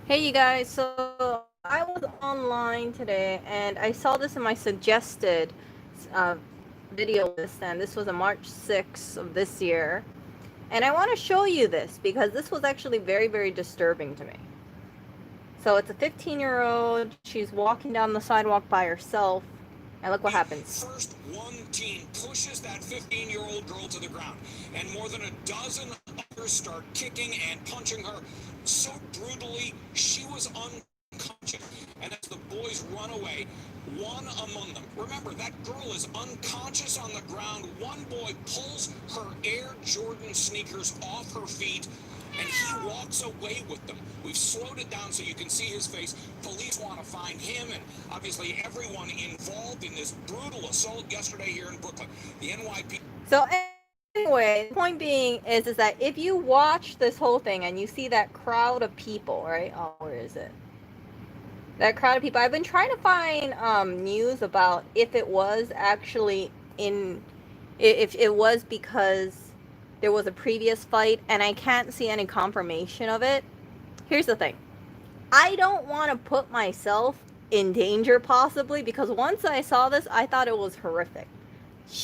Hey you guys, so I was online today and I saw this in my suggested uh, video list, and this was on March 6th of this year. And I want to show you this because this was actually very, very disturbing to me. So it's a 15-year-old, she's walking down the sidewalk by herself, and look what happens. First, one teen pushes that 15-year-old girl to the ground, and more than a dozen others start kicking and punching her so brutally she was unconscious. And as the boys run away, one among them, remember, that girl is unconscious on the ground. One boy pulls her Air Jordan sneakers off her feet, and he walks away with them. We've slowed it down so you can see his face. Police want to find him and obviously everyone involved in this brutal assault yesterday here in Brooklyn. The NYPD. So anyway, the point being is that if you watch this whole thing and you see that crowd of people, right? Oh, where is it? That crowd of people. I've been trying to find news about if it was actually if it was because there was a previous fight, and I can't see any confirmation of it. Here's the thing. I don't want to put myself in danger possibly, because once I saw this, I thought it was horrific.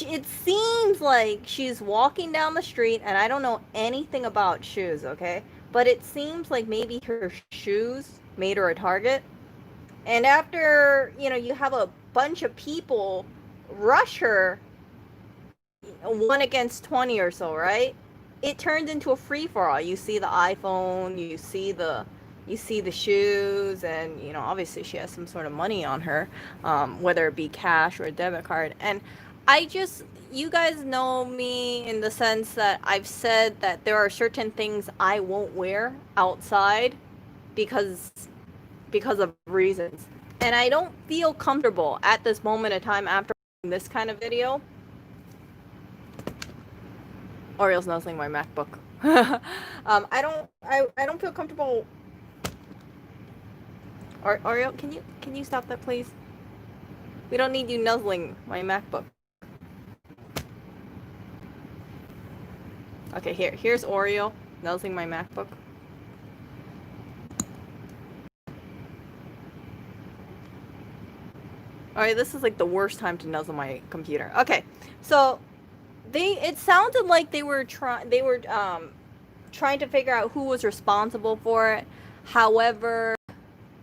It seems like she's walking down the street, and I don't know anything about shoes, okay? But it seems like maybe her shoes made her a target. And after, you have a bunch of people rush her 1 against 20 or so, right? It turns into a free for all. You see the iPhone, you see the shoes, and obviously she has some sort of money on her, whether it be cash or a debit card. And I just, you guys know me in the sense that I've said that there are certain things I won't wear outside because of reasons. And I don't feel comfortable at this moment in time after this kind of video. Oriole's nuzzling my MacBook. I don't feel comfortable. Oriole, can you stop that, please? We don't need you nuzzling my MacBook. Okay, here's Oriole nuzzling my MacBook. Alright, this is like the worst time to nuzzle my computer. Okay, so it sounded like they were trying to figure out who was responsible for it. However,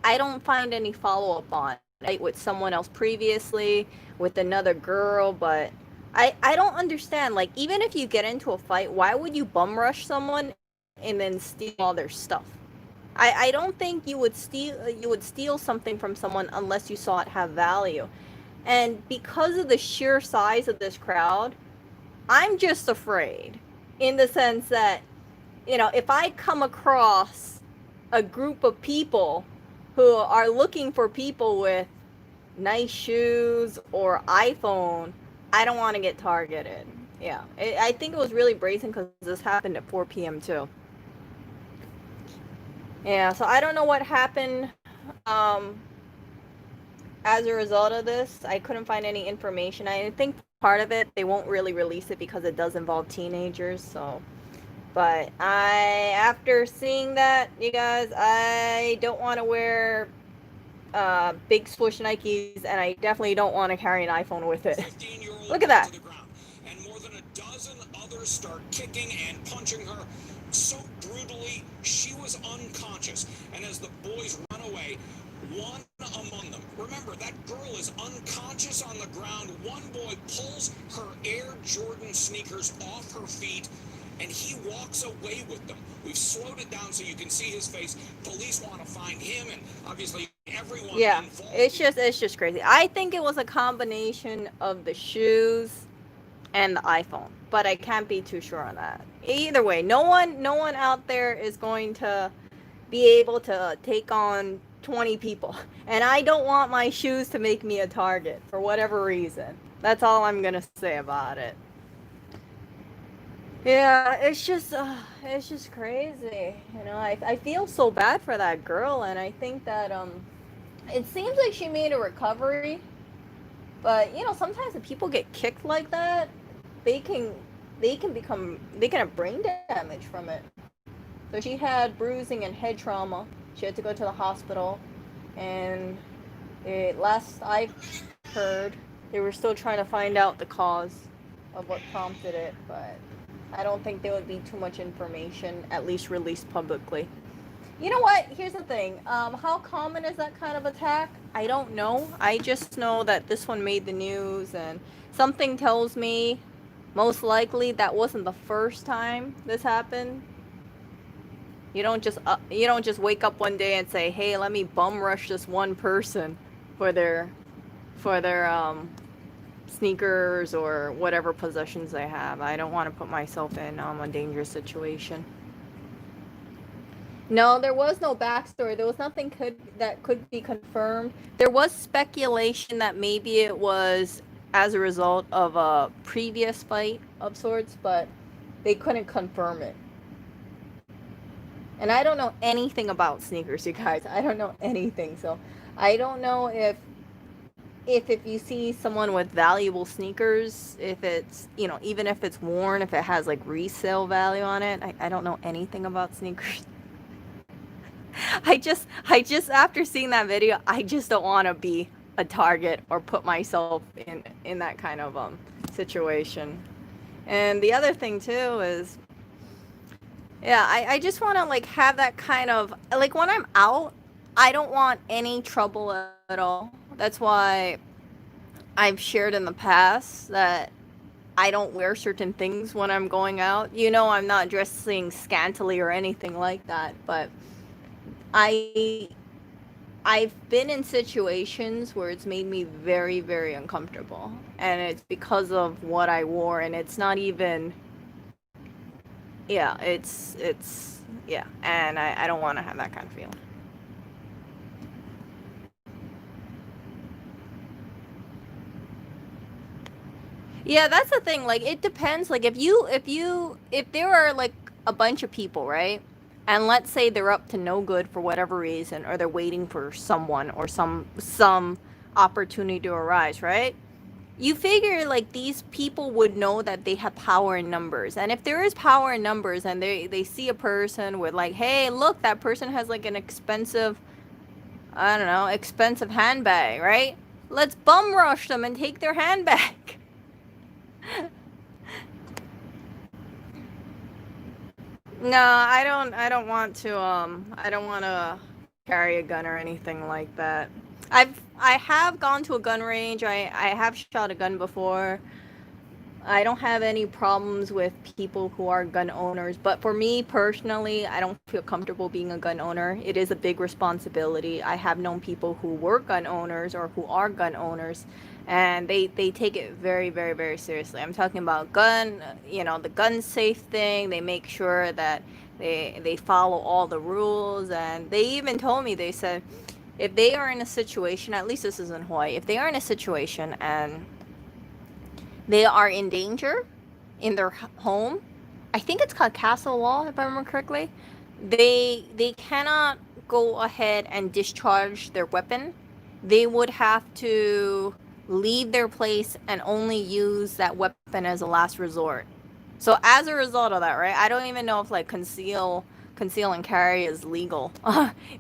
I don't find any follow-up on it with someone else previously, with another girl, but I don't understand. Like, even if you get into a fight, why would you bum rush someone and then steal all their stuff? I don't think you would steal something from someone unless you saw it have value. And because of the sheer size of this crowd, I'm just afraid, in the sense that, if I come across a group of people who are looking for people with nice shoes or iPhone, I don't want to get targeted. Yeah, I think it was really brazen because this happened at 4 p.m. too. Yeah, so I don't know what happened as a result of this. I couldn't find any information. I think part of it, they won't really release it because it does involve teenagers, so. But after seeing that, you guys, I don't want to wear big swoosh Nikes, and I definitely don't want to carry an iPhone with it. Look at that. And more than a dozen others start kicking and punching her so brutally she was unconscious. And as the boys run away, one among them, remember, that girl is unconscious on the ground. One boy pulls her Air Jordan sneakers off her feet, and he walks away with them. We've slowed it down so you can see his face. Police want to find him, and obviously everyone involved. It's just crazy. I think it was a combination of the shoes and the iPhone, but I can't be too sure on that. Either way, no one out there is going to be able to take on 20 people, and I don't want my shoes to make me a target for whatever reason. That's all I'm gonna say about it. Yeah, it's just crazy. I feel so bad for that girl, and I think that it seems like she made a recovery, but sometimes if people get kicked like that, they can have brain damage from it. So she had bruising and head trauma. She had to go to the hospital, and last I heard, they were still trying to find out the cause of what prompted it, but I don't think there would be too much information, at least released publicly. You know what? Here's the thing. How common is that kind of attack? I don't know. I just know that this one made the news, and something tells me most likely that wasn't the first time this happened. You don't just wake up one day and say, "Hey, let me bum rush this one person for their sneakers or whatever possessions they have." I don't want to put myself in a dangerous situation. No, there was no backstory. There was nothing that could be confirmed. There was speculation that maybe it was as a result of a previous fight of sorts, but they couldn't confirm it. And I don't know anything about sneakers, you guys. I don't know anything. So I don't know if you see someone with valuable sneakers, if it's, even if it's worn, if it has like resale value on it. I don't know anything about sneakers. I just after seeing that video, I just don't want to be a target or put myself in that kind of situation. And the other thing too is, yeah, I just want to like have that kind of like when I'm out, I don't want any trouble at all. That's why I've shared in the past that I don't wear certain things when I'm going out. I'm not dressing scantily or anything like that, but I I've been in situations where it's made me very, very uncomfortable. And it's because of what I wore, and it's not even, yeah, yeah. And I don't want to have that kind of feeling. Yeah, that's the thing. Like, it depends. Like, if there are like a bunch of people, right? And let's say they're up to no good for whatever reason, or they're waiting for someone or some opportunity to arise, right? You figure like these people would know that they have power in numbers, and if there is power in numbers, and they see a person with like, hey, look, that person has like an expensive, I don't know, expensive handbag, right? Let's bum rush them and take their handbag. No, I don't want to I don't want to carry a gun or anything like that. I have gone to a gun range. I have shot a gun before. I don't have any problems with people who are gun owners, but for me personally, I don't feel comfortable being a gun owner. It is a big responsibility. I have known people who were gun owners or who are gun owners, and they take it very, very, very seriously. I'm talking about the gun safe thing. They make sure that they follow all the rules, and they even told me, they said, if they are in a situation, at least this is in Hawaii, if they are in a situation and they are in danger in their home, I think it's called castle law, if I remember correctly, they cannot go ahead and discharge their weapon. They would have to leave their place and only use that weapon as a last resort. So as a result of that, right, I don't even know if like conceal and carry is legal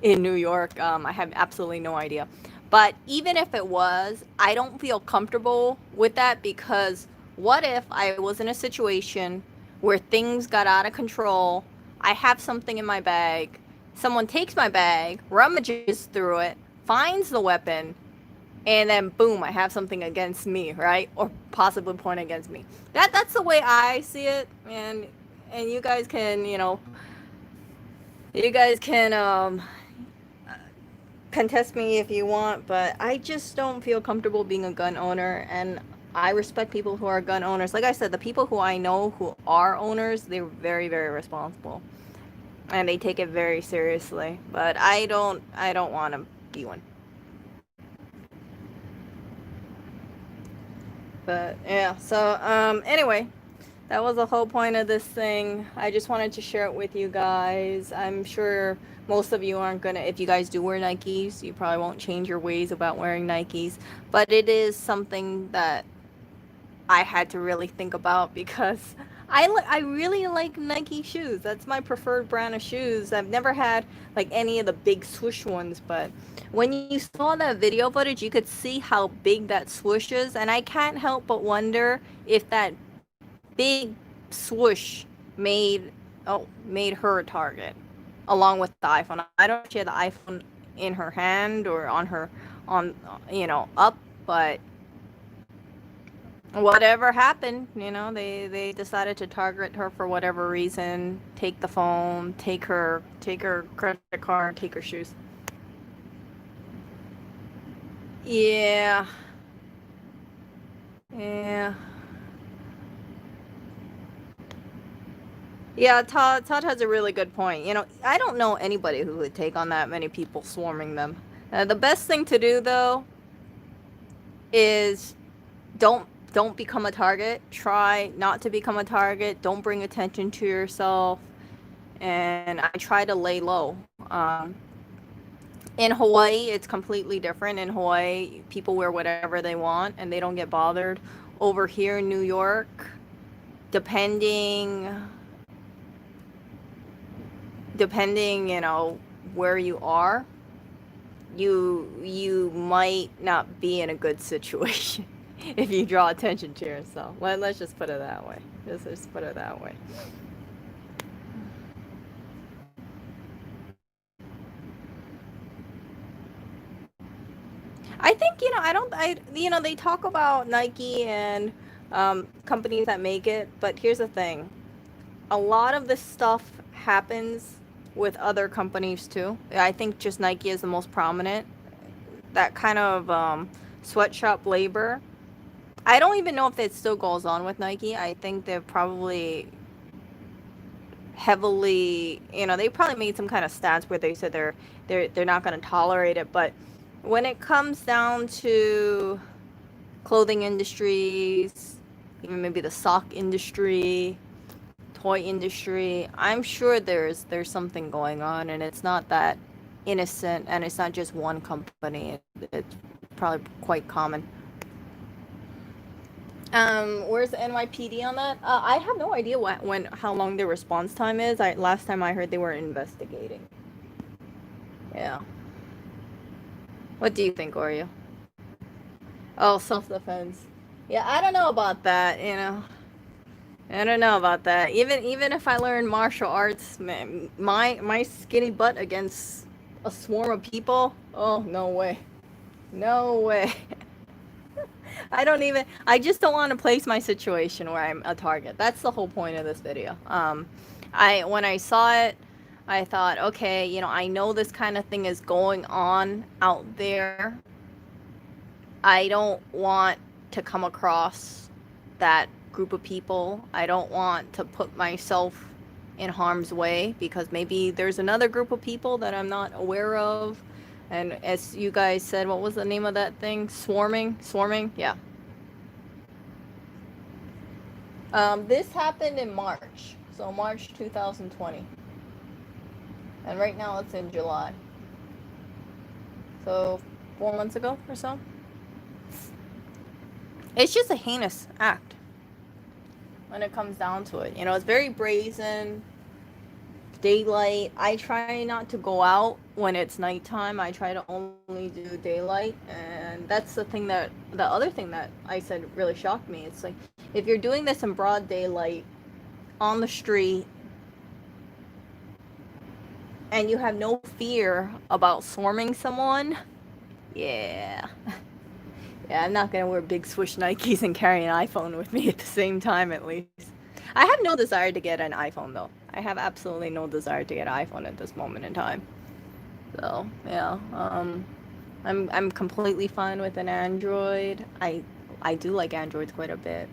in New York. I have absolutely no idea. But even if it was, I don't feel comfortable with that, because what if I was in a situation where things got out of control? I have something in my bag. Someone takes my bag, rummages through it, finds the weapon, and then boom, I have something against me, right? Or possibly pointing against me. That's the way I see it, and you guys can contest me if you want, but I just don't feel comfortable being a gun owner, and I respect people who are gun owners. Like I said, the people who I know who are owners, they're very, very responsible, and they take it very seriously. But I don't want to be one. But yeah, so anyway, that was the whole point of this thing. I just wanted to share it with you guys. I'm sure most of you aren't gonna, if you guys do wear Nikes, you probably won't change your ways about wearing Nikes. But it is something that I had to really think about, because I really like Nike shoes. That's my preferred brand of shoes. I've never had like any of the big swoosh ones, but when you saw that video footage, you could see how big that swoosh is, and I can't help but wonder if that big swoosh made made her a target, along with the iPhone. I don't know if she had the iPhone in her hand or on her on up, but whatever happened, they decided to target her for whatever reason, take the phone, take her credit card, take her shoes. Yeah. Yeah. Yeah, Todd has a really good point. I don't know anybody who would take on that many people swarming them. The best thing to do though is don't become a target. Try not to become a target. Don't bring attention to yourself. And I try to lay low. In Hawaii, it's completely different. In Hawaii, people wear whatever they want and they don't get bothered. Over here in New York, depending, where you are, you might not be in a good situation if you draw attention to yourself. Let's just put it that way. Just put it that way. I think, they talk about Nike and companies that make it, but here's the thing. A lot of this stuff happens with other companies too. I think just Nike is the most prominent. That kind of sweatshop labor. I don't even know if it still goes on with Nike. I think they've probably heavily, they probably made some kind of stats where they said they're not going to tolerate it, but when it comes down to clothing industries, even maybe the sock industry, toy industry, I'm sure there's something going on, and it's not that innocent, and it's not just one company. It's probably quite common. Where's the NYPD on that? I have no idea how long their response time is. Last time I heard they were investigating. Yeah. What do you think, Oreo? Oh, self-defense. Yeah, I don't know about that, I don't know about that. Even if I learn martial arts, man, my skinny butt against a swarm of people, oh, no way. No way. I just don't want to place my situation where I'm a target. That's the whole point of this video. When I saw it, I thought, okay, I know this kind of thing is going on out there. I don't want to come across that group of people. I don't want to put myself in harm's way because maybe there's another group of people that I'm not aware of. And as you guys said, what was the name of that thing? Swarming? Yeah. This happened in March. So March 2020. And right now it's in July. So 4 months ago or so. It's just a heinous act when it comes down to it. It's very brazen. Daylight. I try not to go out when it's nighttime. I try to only do daylight, and that's the other thing that I said really shocked me. It's like, if you're doing this in broad daylight on the street and you have no fear about swarming someone, yeah. Yeah, I'm not gonna wear big swoosh Nikes and carry an iPhone with me at the same time, at least. I have no desire to get an iPhone though. I have absolutely no desire to get an iPhone at this moment in time. So yeah, I'm completely fine with an Android. I do like Androids quite a bit.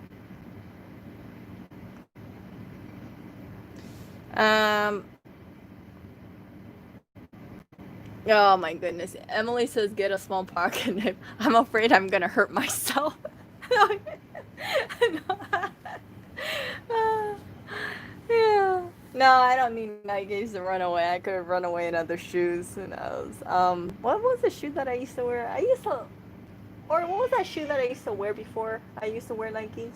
Oh my goodness. Emily says get a small pocket knife. I'm afraid I'm gonna hurt myself. Yeah. No, I don't need Nikes to run away. I could have run away in other shoes. Who knows? What was the shoe that I used to wear? Or what was that shoe that I used to wear before I used to wear Nikes?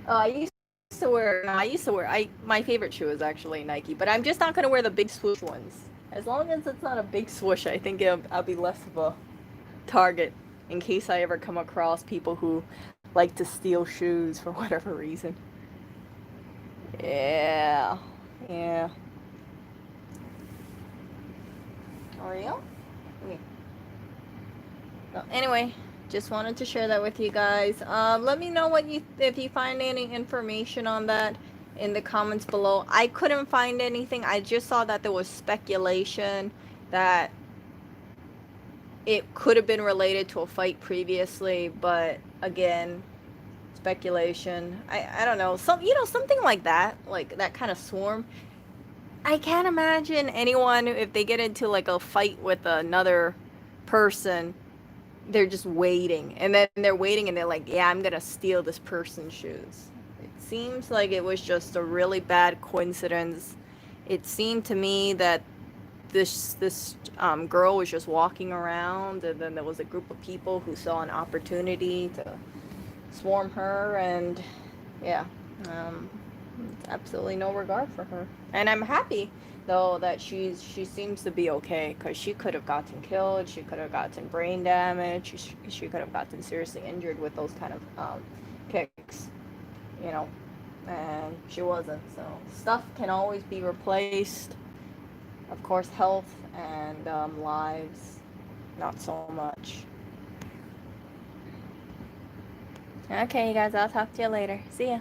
I used to wear. No, I used to wear. My favorite shoe is actually Nike, but I'm just not gonna wear the big swoosh ones. As long as it's not a big swoosh, I think I'll be less of a target in case I ever come across people who like to steal shoes for whatever reason. Yeah, yeah. Oreo? Okay. So anyway, just wanted to share that with you guys. Let me know what you if you find any information on that in the comments below. I couldn't find anything. I just saw that there was speculation that it could have been related to a fight previously, but again, speculation. I don't know. Something like that kind of swarm. I can't imagine anyone if they get into like a fight with another person, they're just waiting and then they're waiting and they're like, yeah, I'm gonna steal this person's shoes. It seems like it was just a really bad coincidence. It seemed to me that this girl was just walking around and then there was a group of people who saw an opportunity to swarm her, and yeah, um, absolutely no regard for her. And I'm happy though that she seems to be okay, because she could have gotten killed, she could have gotten brain damage, she could have gotten seriously injured with those kind of kicks, you know, and she wasn't. So stuff can always be replaced. Of course, health and lives, not so much. Okay, you guys, I'll talk to you later. See ya.